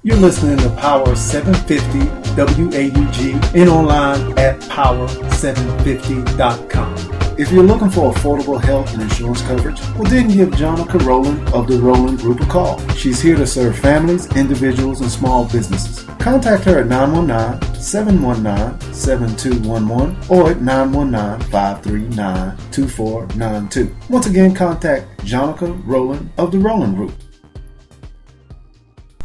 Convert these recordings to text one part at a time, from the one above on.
You're listening to Power 750 WAUG and online at power750.com. If you're looking for affordable health and insurance coverage, well then give Jonica Rowland of the Rowland Group a call. She's here to serve families, individuals, and small businesses. Contact her at 919-719-7211 or at 919-539-2492. Once again, contact Jonica Rowland of the Rowland Group.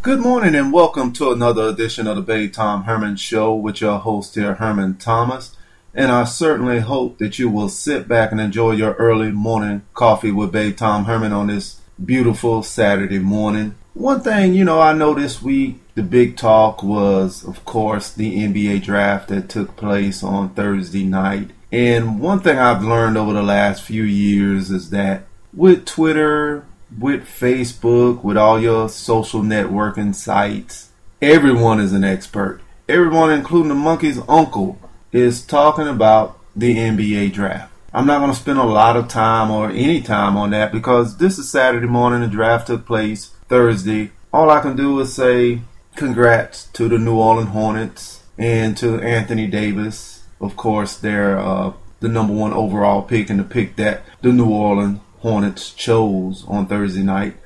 Good morning and welcome to another edition of the Babethomherman Show with your host here, Herman Thomas. And I certainly hope that you will sit back and enjoy your early morning coffee with Babethomherman on this beautiful Saturday morning. One thing, I know this week the big talk was, of course, the NBA draft that took place on Thursday night. And one thing I've learned over the last few years is that with Twitter, with Facebook, with all your social networking sites, everyone is an expert. Everyone, including the monkey's uncle, is talking about the NBA draft. I'm not going to spend a lot of time or any time on that because this is Saturday morning. The draft took place Thursday. All I can do is say congrats to the New Orleans Hornets and to Anthony Davis. Of course, they're the number one overall pick, and the pick that the New Orleans Hornets chose on Thursday night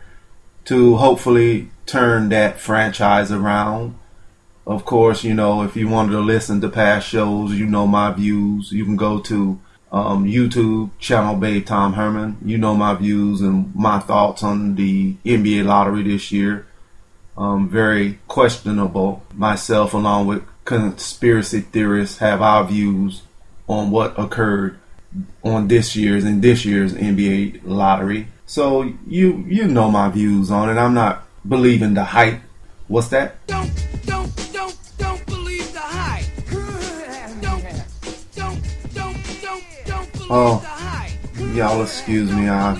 to hopefully turn that franchise around. Of course, if you wanted to listen to past shows, my views. You can go to YouTube channel Babethomherman. My views and my thoughts on the NBA lottery this year. Very questionable. Myself, along with conspiracy theorists, have our views on what occurred on this year's NBA lottery. So you know my views on it. I'm not believing the hype. What's that? Don't believe the hype. Don't believe the hype. Y'all excuse me. I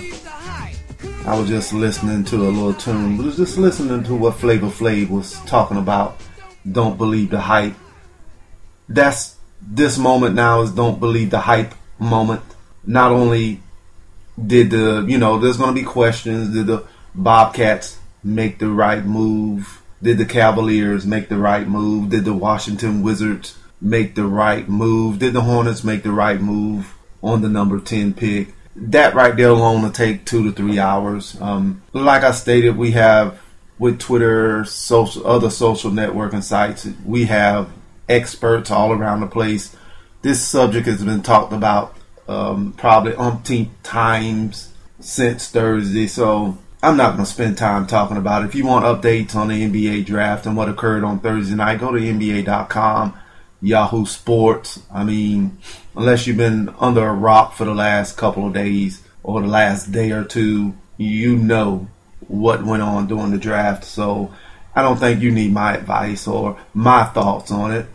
was just listening to a little tune, but was just listening to what Flavor Flav was talking about. Don't believe the hype. That's this moment now is don't believe the hype moment. Not only did there's going to be questions. Did the Bobcats make the right move? Did the Cavaliers make the right move? Did the Washington Wizards make the right move? Did the Hornets make the right move on the number 10 pick? That right there alone will take 2 to 3 hours. Like I stated, we have with Twitter, other social networking sites, we have experts all around the place. This subject has been talked about probably umpteen times since Thursday, so I'm not going to spend time talking about it. If you want updates on the NBA draft and what occurred on Thursday night, go to NBA.com, Yahoo Sports. Unless you've been under a rock for the last couple of days or the last day or two, you know what went on during the draft. So I don't think you need my advice or my thoughts on it.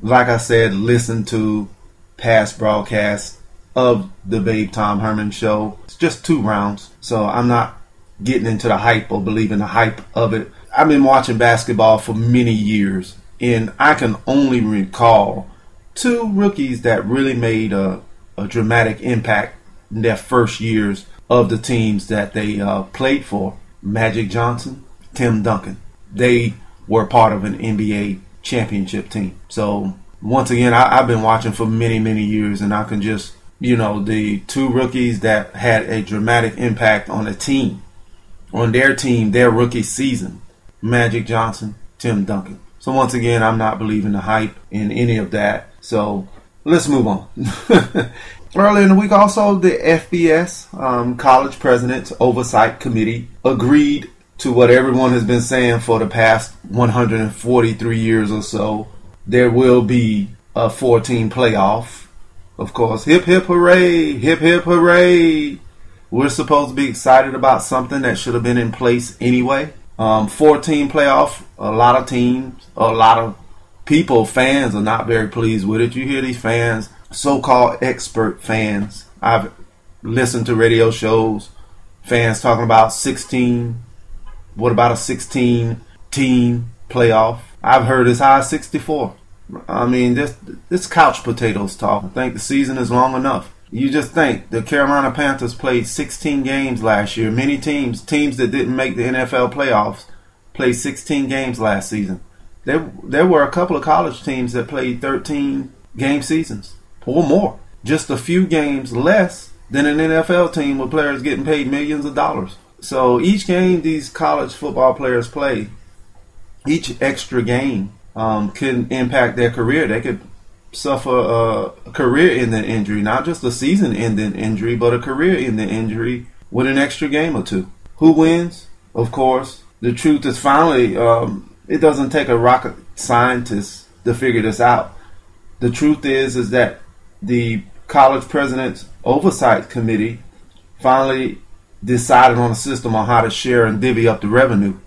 Like I said, listen to past broadcasts of the Babethomherman Show. It's just 2 rounds, so I'm not getting into the hype or believing the hype of it. I've been watching basketball for many years, and I can only recall 2 rookies that really made a dramatic impact in their first years of the teams that they played for. Magic Johnson, Tim Duncan. They were part of an NBA championship team. So once again, I've been watching for many, many years, and I can just, the 2 rookies that had a dramatic impact on a team, on their team, their rookie season, Magic Johnson, Tim Duncan. So once again, I'm not believing the hype in any of that. So let's move on. Earlier in the week, also, the FBS, College President's Oversight Committee, agreed to what everyone has been saying for the past 143 years or so. There will be a 14 playoff. Of course, hip, hip, hooray, hip, hip, hooray. We're supposed to be excited about something that should have been in place anyway. 14 playoff, a lot of teams, a lot of people, fans are not very pleased with it. You hear these fans, so-called expert fans. I've listened to radio shows, fans talking about 16. What about a 16-team playoff? I've heard as high as 64. This couch potatoes talk. I think the season is long enough. You just think the Carolina Panthers played 16 games last year. Many teams that didn't make the NFL playoffs, played 16 games last season. There were a couple of college teams that played 13 game seasons or more. Just a few games less than an NFL team with players getting paid millions of dollars. So each game these college football players play, each extra game can impact their career. They could suffer a career-ending injury, not just a season-ending injury, but a career-ending injury with an extra game or two. Who wins? Of course, the truth is finally, it doesn't take a rocket scientist to figure this out. The truth is that the college president's oversight committee finally decided on a system on how to share and divvy up the revenue.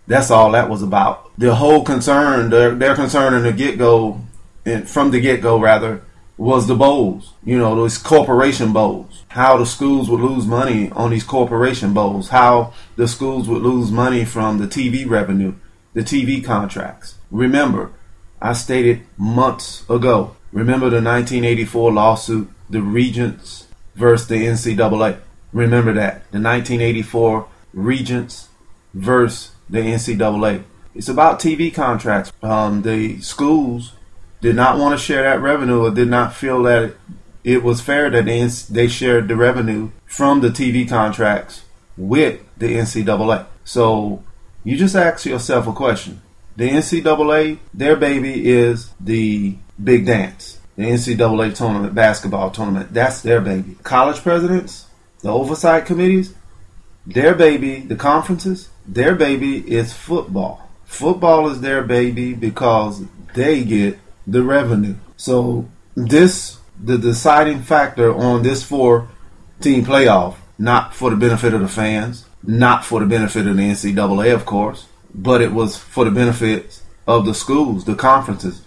That's all that was about. The whole concern, their concern from the get-go rather, was the bowls. You know, those corporation bowls. How the schools would lose money on these corporation bowls. How the schools would lose money from the TV revenue, the TV contracts. Remember, I stated months ago, remember the 1984 lawsuit, the Regents versus the NCAA. Remember that, the 1984 Regents versus the NCAA. It's about TV contracts. The schools did not want to share that revenue, or did not feel that it was fair that they shared the revenue from the TV contracts with the NCAA. So you just ask yourself a question. The NCAA, their baby is the big dance. The NCAA tournament, basketball tournament, that's their baby. College presidents, the oversight committees, their baby, the conferences, their baby is football. Football is their baby because they get the revenue. So the deciding factor on this 4-team playoff, not for the benefit of the fans, not for the benefit of the NCAA, of course, but it was for the benefit of the schools, the conferences,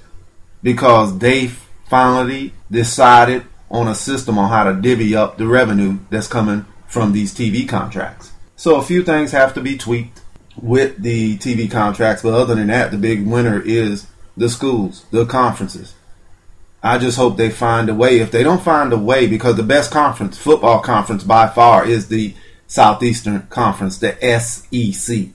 because they finally decided on a system on how to divvy up the revenue that's coming from these TV contracts. So a few things have to be tweaked with the TV contracts, but other than that, the big winner is the schools, the conferences. I just hope they find a way. If they don't find a way, because the best conference, football conference by far, is the Southeastern Conference, the SEC.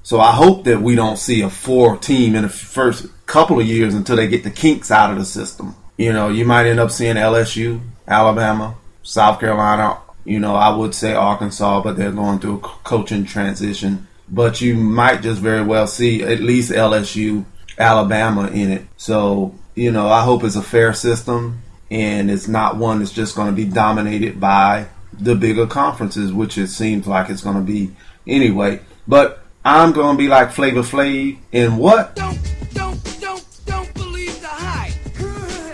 So I hope that we don't see a 4-team in the first couple of years until they get the kinks out of the system. You know, you might end up seeing LSU, Alabama, South Carolina, I would say Arkansas, but they're going through a coaching transition. But you might just very well see at least LSU, Alabama in it. So, I hope it's a fair system and it's not one that's just going to be dominated by the bigger conferences, which it seems like it's going to be anyway. But I'm going to be like Flavor Flav in what? Don't believe the hype.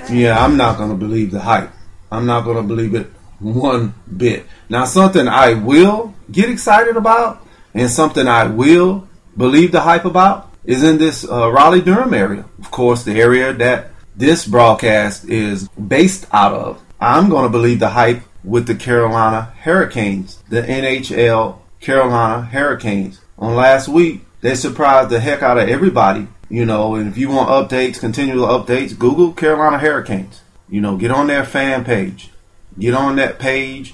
Yeah, I'm not going to believe the hype. I'm not going to believe it one bit. Now, something I will get excited about and something I will believe the hype about is in this Raleigh-Durham area. Of course, the area that this broadcast is based out of. I'm going to believe the hype with the Carolina Hurricanes, the NHL Carolina Hurricanes. On last week, they surprised the heck out of everybody. And if you want updates, continual updates, Google Carolina Hurricanes. Get on their fan page. Get on that page.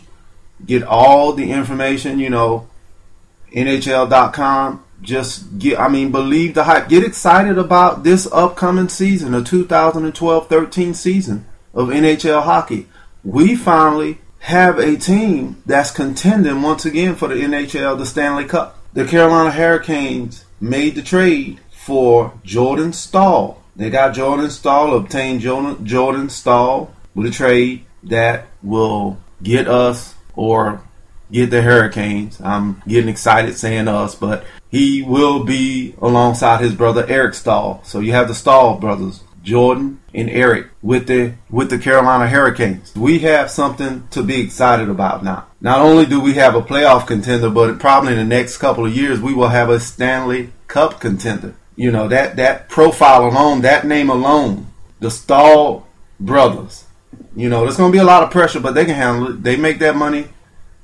Get all the information, NHL.com. Believe the hype. Get excited about this upcoming season, the 2012-13 season of NHL hockey. We finally have a team that's contending once again for the NHL, the Stanley Cup. The Carolina Hurricanes made the trade for Jordan Staal. They got Jordan Staal, obtained Jordan Staal with a trade that will get us or get the Hurricanes. I'm getting excited saying us, but he will be alongside his brother Eric Staal. So you have the Staal brothers, Jordan and Eric, with the Carolina Hurricanes. We have something to be excited about now. Not only do we have a playoff contender, but probably in the next couple of years we will have a Stanley Cup contender. That profile alone, that name alone, the Staal brothers. There's going to be a lot of pressure, but they can handle it. They make that money.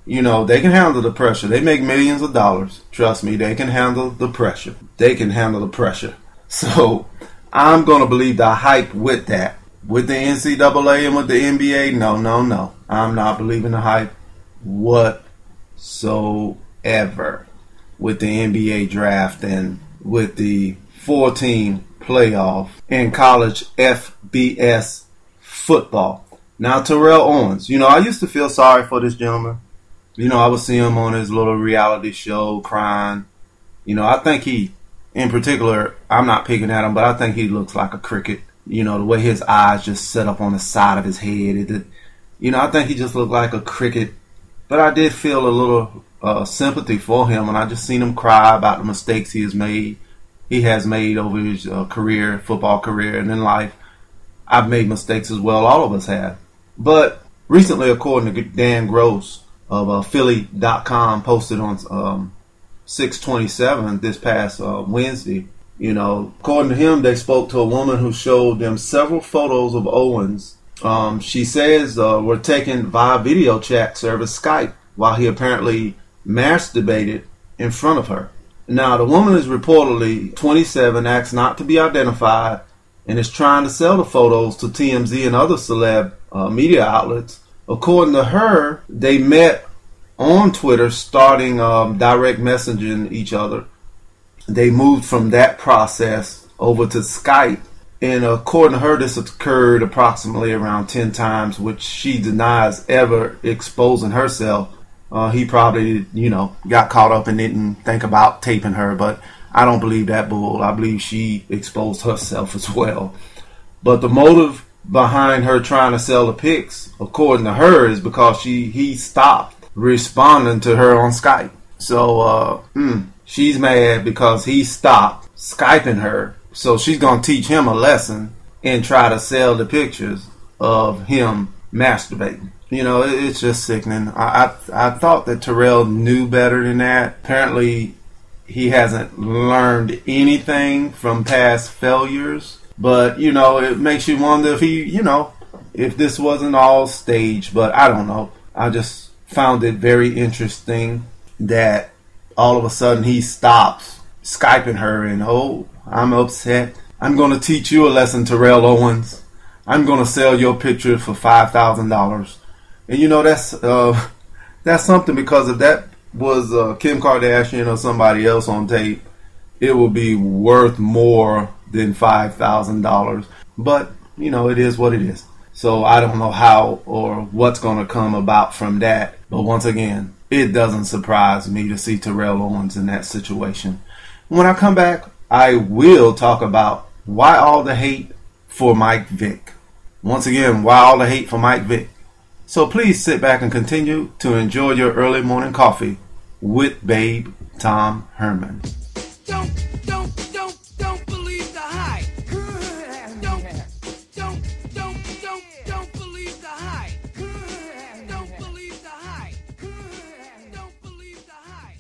They can handle the pressure. They make millions of dollars. Trust me, they can handle the pressure. They can handle the pressure. So I'm going to believe the hype with that. With the NCAA and with the NBA, no. I'm not believing the hype whatsoever with the NBA draft and with the 4-team playoff in college FBS football. Now, Terrell Owens, I used to feel sorry for this gentleman. I would see him on his little reality show crying. I think he, in particular, I'm not picking at him, but I think he looks like a cricket. The way his eyes just set up on the side of his head. I think he just looked like a cricket. But I did feel a little sympathy for him, and I just seen him cry about the mistakes he has made. He has made over his football career, and in life, I've made mistakes as well. All of us have. But recently, according to Dan Gross of Philly.com, posted on 6/27 this past Wednesday, according to him, they spoke to a woman who showed them several photos of Owens. She says were taken via video chat service Skype while he apparently masturbated in front of her. Now, the woman is reportedly 27, asked not to be identified, and is trying to sell the photos to TMZ and other celeb media outlets. According to her, they met on Twitter, starting direct messaging each other. They moved from that process over to Skype, and according to her, this occurred approximately around 10 times, which she denies ever exposing herself. He probably, got caught up and didn't think about taping her, but I don't believe that bull. I believe she exposed herself as well. But the motive behind her trying to sell the pics, according to her, is because he stopped responding to her on Skype. So she's mad because he stopped Skyping her. So she's going to teach him a lesson and try to sell the pictures of him masturbating. It's just sickening. I thought that Terrell knew better than that. Apparently, he hasn't learned anything from past failures. But, it makes you wonder if he, if this wasn't all staged. But I don't know. I just found it very interesting that all of a sudden he stops Skyping her and, I'm upset. I'm going to teach you a lesson, Terrell Owens. I'm going to sell your picture for $5,000. And that's something, because if that was Kim Kardashian or somebody else on tape, it would be worth more than $5,000. But, it is what it is. So I don't know how or what's going to come about from that. But once again, it doesn't surprise me to see Terrell Owens in that situation. When I come back, I will talk about why all the hate for Mike Vick. Once again, why all the hate for Mike Vick. So please sit back and continue to enjoy your early morning coffee with Babe Tom Herman. Don't believe the hype. Don't believe the hype. Don't believe the hype. Don't believe the hype.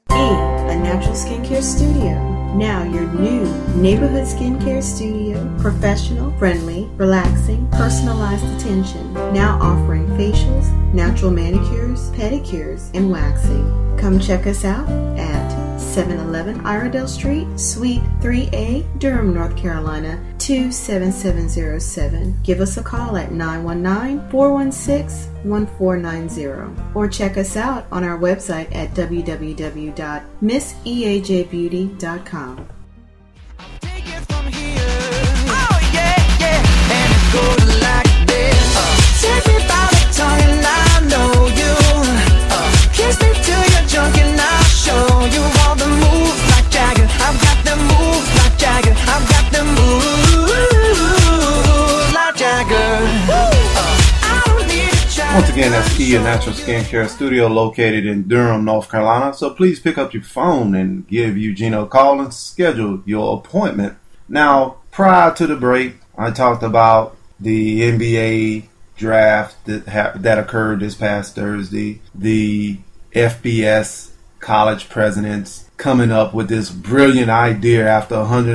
A natural skincare studio. Now your new neighborhood skincare studio. Professional, friendly, relaxing, personalized attention. Now offering facials, natural manicures, pedicures, and waxing. Come check us out at 711 Iredell Street, Suite 3A, Durham, North Carolina, 27707. Give us a call at 919-416-1490 or check us out on our website at www.misseajbeauty.com. Take it from here. Oh yeah, yeah. And it goes like this. Take me by the tongue and I know you. Kiss me till you're drunk and I'll show you all the moves like Jagger. I've got them moves like Jagger. I've got them moves like Jagger. I don't need a Jagger. Once again, that's Kia Natural Skincare Studio located in Durham, North Carolina. So please pick up your phone and give Eugene a call and schedule your appointment. Now, prior to the break, I talked about the NBA draft that occurred this past Thursday. The FBS college presidents coming up with this brilliant idea after 100